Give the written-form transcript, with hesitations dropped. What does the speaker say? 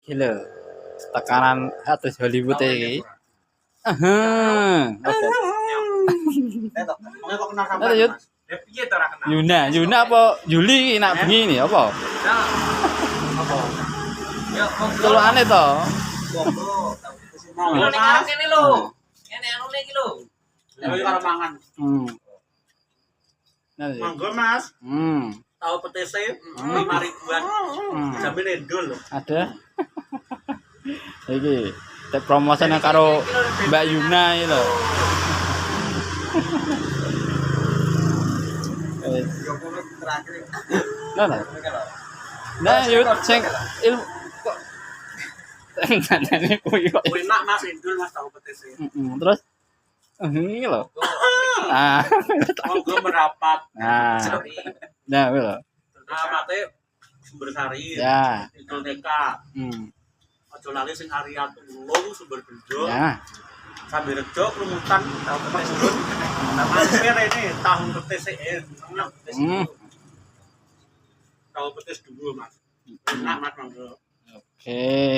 Gila. Tekanan artis Hollywood iki. Oke. Lanjut. Yuna apa Juli nak bengi ini apa? Tulukane to. Kene lho. Kene anune iki lho. Karo mangan. Monggo Mas. Tahu petese 5.000-an. Jamin endol lho. Ada. Iki tek promosi karo Mbak Yuna iki lho. Nah, yuk sing ilmu kok kuwi kok Enak Mas endol Mas tahu petese. terus ini lho. Ah, Monggo merapat. nah kuwi lho. Amate Sumber Sari. Ya. Itu Neka. Aja lali sing area Tulung Sumber Bejo. Ya. Sambil rejo krumutan tahu petese. Mampir ini tahu petese enak. Tahu petis dulu Mas. Enak Mas monggo. Oke.